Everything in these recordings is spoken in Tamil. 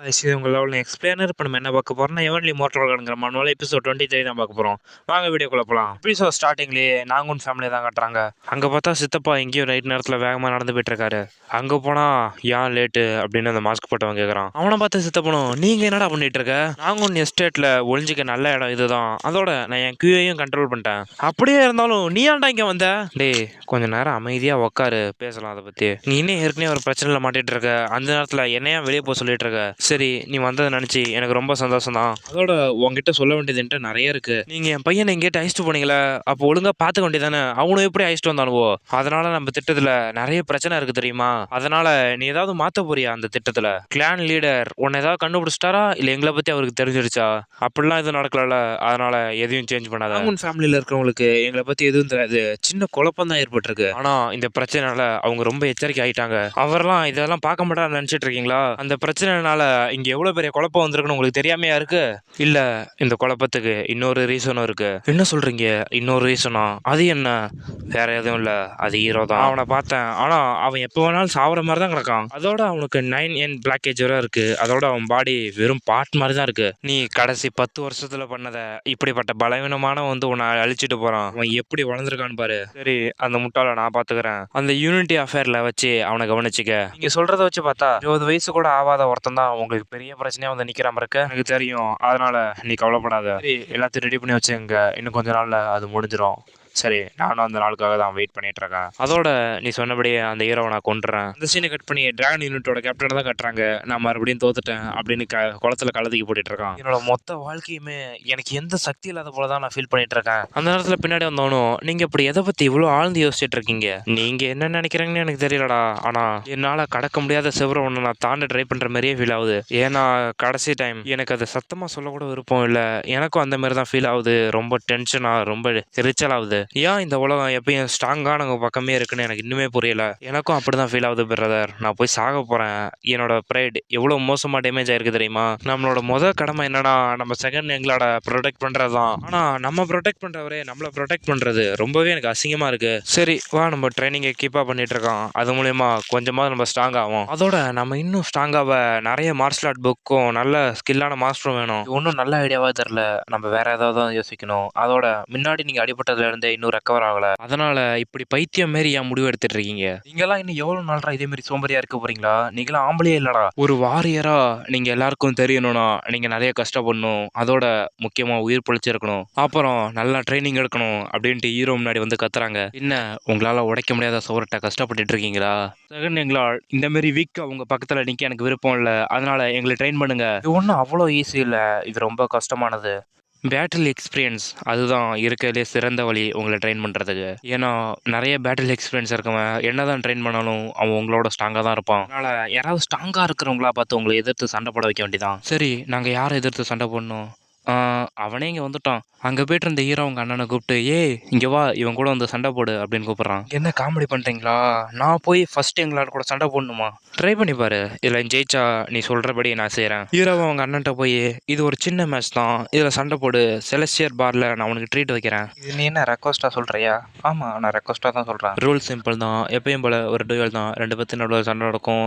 இது உங்களோட எக்ஸ்பிளைனர். இப்போ நம்ம என்ன பார்க்க போறோம்னா, எவன்லி மோட்டர் வளர்க்குற மனோல எபிசோட் 23 தான் பார்க்க போறோம். வாங்க வீடியோக்குள்ள போலாம். எபிசோட் ஸ்டார்டிங்லேயே நாங்கூன் ஃபேமிலி தான் காட்டுறாங்க. அங்க பார்த்தா சித்தப்பா எங்கேயோ நைட் நேரத்தில் வேகமா நடந்து போயிட்டு இருக்காரு. அங்க போனா ஏன் லேட்டு அப்படின்னு அந்த மாஸ்க் போட்டவன் கேட்கறான். அவனை பார்த்து சித்தப்பனும், நீங்க என்னடா பண்ணிட்டு இருக்க? நாங்கூன் எஸ்டேட்ல ஒளிஞ்சிக்க நல்ல இடம் இதுதான். அதோட நான் என் கியூஐயும் கண்ட்ரோல் பண்ணிட்டேன். அப்படியே இருந்தாலும் நீ ஏன்டா இங்க வந்த? டேய் கொஞ்ச நேரம் அமைதியா உட்காரு, பேசலாம் அதை பத்தி. நீ இன்னும் ஏற்கனவே ஒரு பிரச்சனையில மாட்டிட்டு இருக்க. அந்த நேரத்துல என்னையா வெளியே போக சொல்லிட்டு இருக்க? சரி, நீ வந்ததை நினைச்சு எனக்கு ரொம்ப சந்தோஷம் தான். அதோட உங்ககிட்ட சொல்ல வேண்டியது என்கிட்ட நிறைய இருக்கு. நீங்க என் பையனை எங்கேட்டு அழைச்சிட்டு போனீங்களே, அப்போ ஒழுங்கா பார்த்துக்க வேண்டியதானே. அவனும் எப்படி அழைச்சிட்டு வந்தானுவோ? அதனால நம்ம திட்டத்துல நிறைய பிரச்சனை இருக்கு தெரியுமா? அதனால நீ ஏதாவது மாத்த போறியா அந்த திட்டத்துல? கிளான் லீடர் உன்னை ஏதாவது கண்டுபிடிச்சிட்டாரா, இல்ல எங்களை பத்தி அவருக்கு தெரிஞ்சிருச்சா? அப்படிலாம் எதுவும் நடக்கல. அதனால எதையும் சேஞ்ச் பண்ணாத. அவங்க ஃபேமிலியில இருக்கிறவங்களுக்கு எங்களை பத்தி எதுவும் தெரியாது. சின்ன குழப்பம் தான் ஏற்பட்டிருக்கு. ஆனா இந்த பிரச்சனைனால அவங்க ரொம்ப எச்சரிக்கை ஆயிட்டாங்க. அவரெல்லாம் இதெல்லாம் பார்க்க மாட்டான்னு நினைச்சிட்டு இருக்கீங்களா? அந்த பிரச்சனைனால இங்க எவ்வளவு பெரிய குழப்பம் வந்திருக்குன்னு உங்களுக்கு தெரியாமையா இருக்கு? இல்ல, இந்த குழப்பத்துக்கு இன்னொரு ரீசனும் இருக்கு. என்ன சொல்றீங்க? இன்னொரு ரீசனா? அது என்ன? வேற எதுவும் இல்ல, அது ஹீரோ தான். அவனை பார்த்தேன், ஆனா அவன் எப்போ வேணாலும் சாவற மாதிரி தான் கிடக்கான். அதோட அவனுக்கு 9N பிளாக்கேஜ் வரை இருக்கு. அதோட அவன் பாடி வெறும் பார்ட் மாதிரி தான் இருக்கு. நீ கடைசி 10 வருஷத்துல பண்ணத இப்படிப்பட்ட பலவீனமான வந்து உன்னை அழிச்சிட்டு போறான். அவன் எப்படி வளர்ந்துருக்கான்னு பாரு. சரி, அந்த முட்டாளை நான் பாத்துக்கிறேன். அந்த யூனிட்டி அஃபேர்ல வச்சு அவனை கவனிச்சுக்க. நீங்க சொல்றத வச்சு பார்த்தா 20 வயசு கூட ஆகாத ஒருத்தன் தான் உங்களுக்கு பெரிய பிரச்சனையா வந்து நிக்கிறாம இருக்க. எனக்கு தெரியும். அதனால நீ கவலைப்படாத. சரி, எல்லாத்தையும் ரெடி பண்ணி வச்சுங்க. இன்னும் கொஞ்ச நாள்ல அது முடிஞ்சிடும். சரி, நானும் அந்த நாளுக்காக தான் வெயிட் பண்ணிட்டு இருக்கேன். அதோட நீ சொன்னபடியே அந்த ஹீரோவை நான் கொண்டுறேன். அந்த சீனை கட் பண்ணி டிராகன் யூனிட்டோட கேப்டனை தான் கட்டுறாங்க. நான் மறுபடியும் தோத்துட்டேன் அப்படின்னு குளத்துல கழுதிக்கு போட்டுட்டு இருக்கான். என்னோட மொத்த வாழ்க்கையுமே எனக்கு எந்த சக்தி இல்லாத போல தான் நான் ஃபீல் பண்ணிட்டு இருக்கேன். அந்த நேரத்துல பின்னாடி வந்தவனும், நீங்க இப்படி எதை பத்தி இவ்வளவு ஆழ்ந்து யோசிச்சுட்டு இருக்கீங்க? நீங்க என்ன நினைக்கிறீங்கன்னு எனக்கு தெரியலடா. ஆனா என்னால கடக்க முடியாத செவரை ஒன்று நான் தாண்ட ட்ரை பண்ற மாதிரியே ஃபீல் ஆகுது. ஏன்னா கடைசி டைம் எனக்கு அதை சத்தமா சொல்ல கூட விருப்பம் இல்லை. எனக்கும் அந்த மாதிரி தான் ஃபீல் ஆகுது. ரொம்ப டென்ஷனா, ரொம்ப எரிச்சல் ஆகுது. ஏன் இந்த உலகம் எப்பயும் ஸ்ட்ராங்கான பக்கமே இருக்குன்னு எனக்கு இன்னுமே புரியல. எனக்கும் அப்படிதான் ஃபீல் ஆகுது பிரதர். நான் போய் சாக போறேன். என்னோட ப்ரைட் எவ்வளவு மோசமா டேமேஜ் ஆயிருக்கு தெரியுமா? நம்மளோட கடமை என்னன்னா, நம்ம செகண்ட் எங்களோட ப்ரொடெக்ட் பண்றதுதான். ஆனா நம்ம ப்ரொடெக்ட் பண்றவரே நம்மள ப்ரொடெக்ட் பண்றது ரொம்பவே எனக்கு அசிங்கமா இருக்கு. சரி வா, நம்ம ட்ரைனிங்கை கீப்பா பண்ணிட்டு இருக்கோம். அது மூலியமா கொஞ்சமா நம்ம ஸ்ட்ராங் ஆகும். அதோட நம்ம இன்னும் ஸ்ட்ராங்காக நிறைய மார்ஷல் ஆர்ட் புக்கும் நல்ல ஸ்கில்லான மாஸ்டரும் வேணும். ஒன்றும் நல்ல ஐடியாவா தெரியல. நம்ம வேற ஏதாவது தான் யோசிக்கணும். அதோட முன்னாடி நீங்க அடிபட்டதுல இருந்தே இன்னும் ரெக்கவர் ஆகல. அதனால இப்படி பைத்தியம் மாரி ஏன் முடிவு எடுத்துட்டு இருக்கீங்க? நீங்கெல்லாம் இன்னும் எவ்வளவு நாளா இதே மாதிரி சோம்பேறியா இருக்க போறீங்களா? நீங்களாம் ஆம்பளையே இல்லடா. ஒரு வாரியரா நீங்க எல்லாருக்கும் தெரியணும்னா நீங்க நிறைய கஷ்டப்படணும். அதோட முக்கியமா உயிர் பிழைச்சிருக்கணும். அப்புறம் நல்லா ட்ரைனிங் எடுக்கணும் அப்படின்ட்டு ஹீரோ முன்னாடி வந்து கத்துறாங்க. என்ன, உங்களால உடைக்க முடியாத சோரட்டை கஷ்டப்பட்டுட்டு இருக்கீங்களா? செகண்ட் எங்களால் இந்த மாதிரி வீக்கா உங்க பக்கத்துல நிக்க எனக்கு விருப்பம் இல்லை. அதனால எங்களை ட்ரெயின் பண்ணுங்க. இது ஒன்றும் அவ்வளோ ஈஸி இல்லை. இது ரொம்ப கஷ்டமானது. பேட்டில் எக்ஸ்பீரியன்ஸ் அதுதான் இருக்கிறதுலே சிறந்த வழி உங்களை ட்ரெயின் பண்ணுறதுக்கு. ஏன்னா நிறைய பேட்டில் எக்ஸ்பீரியன்ஸ் இருக்கவன் என்னதான் ட்ரெயின் பண்ணாலும் அவன் உங்களோட ஸ்ட்ராங்காக தான் இருப்பான். அதனால் யாராவது ஸ்ட்ராங்காக இருக்கிறவங்களா பார்த்து உங்களை எதிர்த்து சண்டை போட வைக்க வேண்டியதான். சரி, நாங்கள் யாரை எதிர்த்து சண்டை போடணும்? அவனே இங்கே வந்துட்டான். அங்கே போயிட்டு இருந்த ஹீரோ அவங்க அண்ணனை கூப்பிட்டு, ஏய் இங்கே வா, இவன் கூட வந்து சண்டை போடு அப்படின்னு கூப்பிட்றான். என்ன காமெடி பண்ணுறீங்களா? நான் போய் ஃபர்ஸ்ட் எங்களால் கூட சண்டை போடணுமா? ட்ரை பண்ணி பாரு. இதில் ஜெயிச்சா நீ சொல்கிறபடி நான் செய்கிறேன். ஹீரோவை அவங்க அண்ணன்ட்ட போய், இது ஒரு சின்ன மேட்ச் தான், இதில் சண்டை போடு. செலஸ்டியர் பாரில் நான் உனக்கு ட்ரீட் வைக்கிறேன். இது நீ என்ன ரெக்வஸ்ட்டாக சொல்கிறியா? ஆமாம், நான் ரெக்வஸ்ட்டாக தான் சொல்கிறேன். ரூல் சிம்பிள் தான். எப்பயும் போல் ஒரு டுவெல் தான். ரெண்டு பேர்த்து நடுவில் சண்டை நடக்கும்.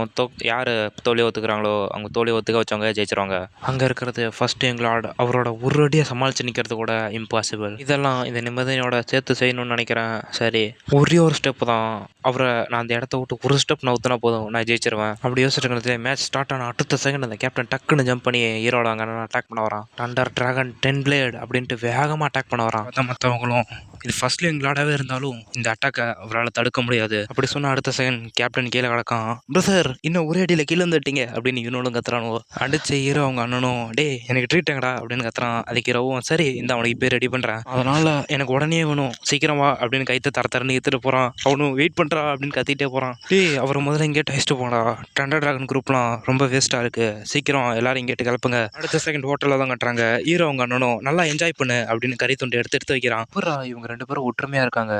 யார் தோல்வியை ஒத்துக்கிறாங்களோ அவங்க தோல்வியை ஒத்துக்க வச்சவங்க ஜெயிச்சிருவாங்க. அங்கே இருக்கிறது ஃபர்ஸ்ட் எங்களாட் அவரோட ஒரு அடியை சமாளித்து நிற்கிறது கூட இம்பாசிபிள். இதெல்லாம் இந்த நிம்மதியோட சேர்த்து செய்யணும்னு நினைக்கிறேன். சரி, ஒரே ஒரு ஸ்டெப் தான். அவரை நான் அந்த இடத்த விட்டு ஒரு ஸ்டெப் நான் ஊற்றினா போதும், நான் ஜெயிச்சிருவேன். அப்படி யோசிச்சுட்டு மேட்ச் ஸ்டார்ட் ஆன அடுத்த செகண்ட் அந்த கேப்டன் டக்குன்னு ஜம்ப் பண்ணி ஹீரோட அங்கே அட்டாக் பண்ண வரான். தண்டர் டிராகன் 10 பிளேட் அப்படின்ட்டு வேகமாக அட்டாக் பண்ண வரான். மற்றவங்களும் இது ஃபர்ஸ்ட்ல எங்களாடவே இருந்தாலும் இந்த அட்டாக்கை அவரால் தடுக்க முடியாது. அப்படி சொன்ன அடுத்த செகண்ட் கேப்டன் கீழே கிடக்கான். பிரதர், இன்னும் ஒரே அடியில் கீழே வந்துட்டீங்க அப்படின்னு இவனோடும் கத்துறானுவோ. அடிச்ச ஹீரோ அவங்க அண்ணனும், டே எனக்கு ட்ரீட்டுங்கடா அப்படின்னு கத்துறான். அதுக்கு ஹீரோவும், சரி இந்த அவனுக்கு இப்போ ரெடி பண்ணுறேன், அதனால எனக்கு உடனே வேணும், சீக்கிரம் வா அப்படின்னு கைத்தை தரன்னு எடுத்துட்டு போகிறான். அவனும் வெயிட் பண்ணுறா அப்படின்னு கத்திட்டே போகிறான். டே அவர் முதல்ல இங்கே டெஸ்ட்டு போடா. டண்டர் டிராகன் குரூப்லாம் ரொம்ப வேஸ்ட்டாக இருக்கு, சீக்கிரம் எல்லாரும் இங்கேட்டு கிளப்புங்க. அடுத்த செகண்ட் ஹோட்டலில் தான் கட்டுறாங்க. ஹீரோ அவங்க அண்ணனும், நல்லா என்ஜாய் பண்ணு அப்படின்னு கறி துண்டு எடுத்து வைக்கிறான். அப்புறம் இவங்க ரெண்டு பேரும் ஒற்றுமையாக இருக்காங்க.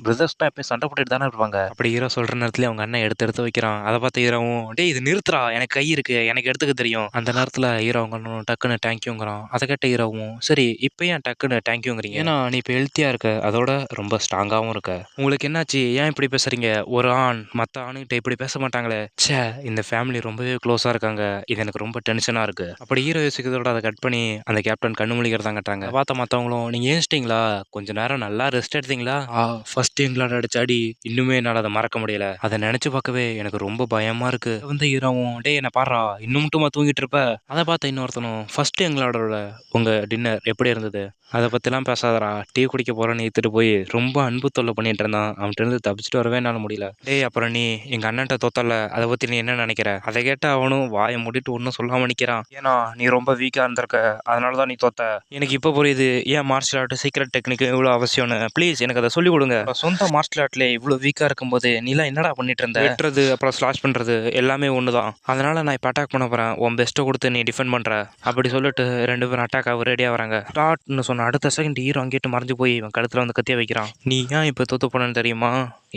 பிரதர்ஸ் தான் எப்பயும் சண்டை போட்டுட்டு தானே இருப்பாங்க. அப்படி ஹீரோ சொல்கிற நேரத்துல அவங்க அண்ணன் எடுத்து வைக்கிறான். அதை பார்த்து ஹீரோவும், டே இது நிறுத்துறா, எனக்கு கை இருக்கு, எனக்கு எடுத்துக்க தெரியும். அந்த நேரத்தில் ஹீரோ அவங்க அண்ணனும் டக்குன்னு தேங்க்யூங்கிறான். அதை கேட்ட ஹீரோவும், சரி இப்போ ஏன் டக்குன்னு தேங்க்யூங்கிறீங்க? ஏன்னா நீ இப்போ ஹெல்த்தியாக இருக்க, அதோட ரொம்ப ஸ்ட்ராங்காகவும் இருக்க. உங்களுக்கு என்னாச்சு, ஏன் இப்படி பேசுறீங்க யோசிங்க, ஒரு ஆண் மற்ற ஆணுகிட்ட இப்படி பேச மாட்டாங்களே, ச்சே இந்த ஃபேமிலி ரொம்பவே க்ளோஸாக இருக்காங்க, இது எனக்கு ரொம்ப டென்ஷனாக இருக்கு. அப்படி ஹீரோ யோசிக்கிறதோட அதை கட் பண்ணி அந்த கேப்டன் கண்ணு முழிக்கிறதா கட்டுறாங்க. அதை பார்த்த மற்றவங்களும், நீங்கள் ஏஞ்சிட்டிங்களா, கொஞ்ச நேரம் நல்லா ரெஸ்ட் எடுத்தீங்களா, ஃபர்ஸ்ட் எங்களோட அடிச்ச அடி இன்னுமே என்னால் அதை மறக்க முடியல, அதை நினச்சி பார்க்கவே எனக்கு ரொம்ப பயமாக இருக்கு. வந்து ஹீரோவும், டே என்ன பாடுறா இன்னும் மட்டுமா தூங்கிட்டு இருப்ப. அதை பார்த்த இன்னொருத்தனும், ஃபர்ஸ்ட் எங்களோட உங்கள் டின்னர் எப்படி இருந்தது, அதை பற்றிலாம் பேசாதடா, டீ குடிக்க போகிறேன்னு ஏற்றுட்டு போய் ரொம்ப அன்பு தொல்லை பண்ணிட்டு இருந்தான், அவன்கிட்ட இருந்து தப்பிச்சுட்டு வரவே என்னால் முடியல. டேய் அப்புறம் நீ எங்கள் அண்ணன்ட்ட தோத்தல, அதை பற்றி நீ என்ன நினைக்கிற. அதை கேட்ட அவனும் வாயை மூடிட்டு ஒன்றும் சொல்லாமல் நிற்கிறான். ஏன்னா நீ ரொம்ப வீக்காக இருந்திருக்க, அதனால தான் நீ தோத்த. எனக்கு இப்போ புரியுது ஏன் மார்ஷல் ஆர்ட் சீக்ரெட் டெக்னிக் இவ்வளோ அவசியம்னு. ப்ளீஸ் எனக்கு அதை சொல்லிக் கொடுங்க. சொந்த மார்ஷல் ஆர்ட்ல இவ்வளோ வீக்காக இருக்கும்போது நீலாம் என்னடா பண்ணிட்டு இருந்த. வெட்டுறது அப்புறம் ஸ்லாஷ் பண்ணுறது எல்லாமே ஒன்று தான், அதனால நான் இப்போ அட்டாக் பண்ண போகிறேன், உன் பெஸ்ட்டை கொடுத்து நீ டிஃபெண்ட் பண்ணுற. அப்படி சொல்லிட்டு ரெண்டு பேரும் அட்டாக் ஆக ரெடியாக வராங்க. ஸ்டார்ட்னு சொன்ன அடுத்த செகண்ட் ஹீரோ அங்கேட்டு மறைஞ்சு போய் இவன் கழுத்தில் வந்து கத்திய வைக்கிறான். நீ ஏன் இப்போ தோத்து போனேன்னு தெரியுமா,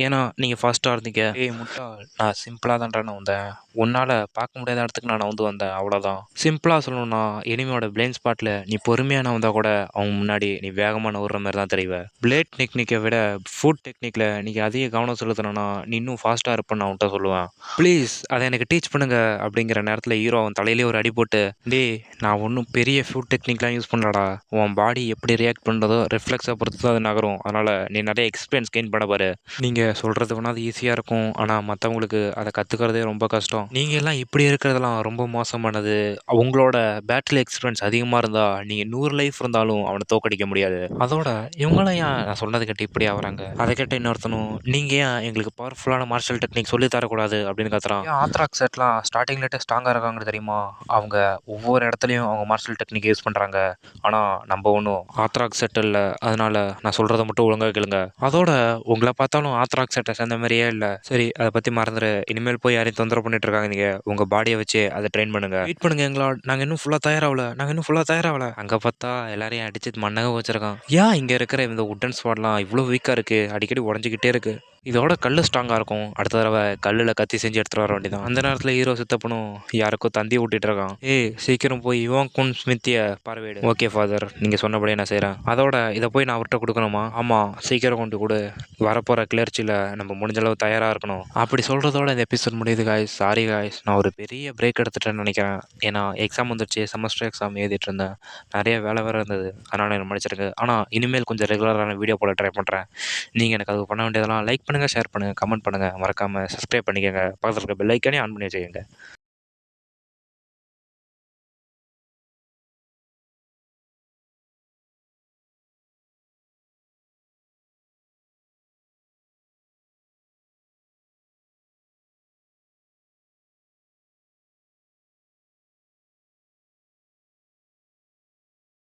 ஏன்னா நீங்கள் ஃபாஸ்ட்டாக இருந்தீங்க. ஏய் முட்டாள், நான் சிம்பிளாக தான்டான வந்தேன், உன்னால் பார்க்க முடியாத இடத்துக்கு நான் வந்து வந்தேன், அவ்வளோதான். சிம்பிளாக சொல்லணும்னா எனிமியோட பிளைண்ட் ஸ்பாட்டில் நீ பொறுமையான வந்தால் கூட அவங்க முன்னாடி நீ வேகமான விடுற மாதிரி தான் தெரியுவ. பிளேட் டெக்னிக்கை விட ஃபுட் டெக்னிக்கில் நீங்கள் அதிக கவனம் செலுத்தணும்னா நீ இன்னும் ஃபாஸ்ட்டாக இருப்பேன்னு நான் உன்ட்ட சொல்லுவேன். ப்ளீஸ் அதை எனக்கு டீச் பண்ணுங்க. அப்படிங்கிற நேரத்தில் ஹீரோ அவன் தலையிலே ஒரு அடி போட்டு, டே நான் ஒன்றும் பெரிய ஃபுட் டெக்னிக்லாம் யூஸ் பண்ணலடா, உன் பாடி எப்படி ரியாக்ட் பண்ணுறதோ ரிஃப்ளெக்ஸாக பொறுத்து தான் அது நகரும், அதனால் நீ நிறைய எக்ஸ்பீரியன்ஸ் கெயின் பண்ண பாரு. நீங்கள் சொல்கிறது வேணா அது ஈஸியாக இருக்கும், ஆனால் மற்றவங்களுக்கு அதை கற்றுக்கிறதே ரொம்ப கஷ்டம். நீங்கள் எல்லாம் இப்படி இருக்கிறதெல்லாம் ரொம்ப மோசமானது. உங்களோட பேட்டில் எக்ஸ்பீரியன்ஸ் அதிகமாக இருந்தால் நீங்கள் 100 லைஃப் இருந்தாலும் அவனை தோக்கடிக்க முடியாது. அதோட இவங்களாம் ஏன் நான் சொன்னது கேட்டு இப்படி ஆகுறாங்க. அதை கேட்ட இன்னொருத்தனும், நீங்கள் ஏன் எங்களுக்கு பவர்ஃபுல்லான மார்ஷல் டெக்னிக் சொல்லி தரக்கூடாது அப்படின்னு கத்துறான். ஏன் ஆத்ராக்ஸ் செட்லாம் ஸ்டார்டிங்லேட்டே ஸ்ட்ராங்காக இருக்காங்க தெரியுமா, அவங்க ஒவ்வொரு இடத்துலையும் அவங்க மார்ஷல் டெக்னிக் யூஸ் பண்ணுறாங்க, ஆனால் நம்ம ஒன்றும் ஆத்ராக்ஸ் செட் இல்லை, அதனால நான் சொல்கிறத மட்டும் ஒழுங்காக கேளுங்க. அதோட உங்களை பார்த்தாலும் ஆத்ராக்ஸ் செட்டை சேர்ந்த மாதிரியே இல்லை. சரி அதை பற்றி மறந்துடு, இனிமேல் போய் யாரையும் தொந்தரவு பண்ணிட்டு இருக்காங்க, நீங்கள் உங்கள் பாடியை வச்சு அதை ட்ரெயின் பண்ணுங்க. வெயிட் பண்ணுங்க எங்களா, நாங்கள் இன்னும் ஃபுல்லாக தயாராகல. அங்கே பார்த்தா எல்லாரையும் அடிச்சு மண்ணக வச்சிருக்கான். ஏன் இங்கே இருக்கிற இந்த உட்டன் ஸ்பாட்லாம் இவ்வளோ வீக்காக இருக்குது, அடிக்கடி உடஞ்சிக்கிட்டே இருக்குது. இதோட கல் ஸ்ட்ராங்காக இருக்கும், அடுத்த தடவை கல்லில் கத்தி செஞ்சு எடுத்துகிட்டு வர வேண்டியதான். அந்த நேரத்தில் ஹீரோ சித்தப்பனும் யாருக்கோ தந்தி விட்டுட்டு இருக்கான். ஏய் சீக்கிரம் போய் இவன் குன் ஸ்மித்தியை பார்வையிடு. ஓகே ஃபாதர், நீங்கள் சொன்னபடியே நான் செய்கிறேன். அதோட இதை போய் நான் அவர்கிட்ட கொடுக்கணுமா. ஆமாம் சீக்கிரம் கொண்டு கொடு, வரப்போகிற கிளர்ச்சியில் நம்ம முடிஞ்ச அளவு தயாராக இருக்கணும். அப்படி சொல்கிறதோட இந்த எபிசோட் முடியுது காய்ஸ். சாரி காய்ஸ், நான் ஒரு பெரிய பிரேக் எடுத்துட்டேன்னு நினைக்கிறேன். ஏன்னா எக்ஸாம் வந்துருச்சு, செமஸ்டர் எக்ஸாம் எழுதிட்டு இருந்தேன், நிறைய வேலை வேறு இருந்தது, அதனால் எனக்கு மன்னிச்சிருக்கு. ஆனால் இனிமேல் கொஞ்சம் ரெகுலரான வீடியோ போட ட்ரை பண்ணுறேன். நீங்கள் எனக்கு அது பண்ண வேண்டியதெல்லாம் லைக் பண்ணுங்கள், ஷேர் பண்ணுங்கள், கமெண்ட் பண்ணுங்கள், மறக்காமல் சப்ஸ்கிரைப் பண்ணிக்கோங்க, பக்கத்தில் இருக்க பெல் ஐக்கானே ஆன் பண்ணி வச்சுக்கோங்க.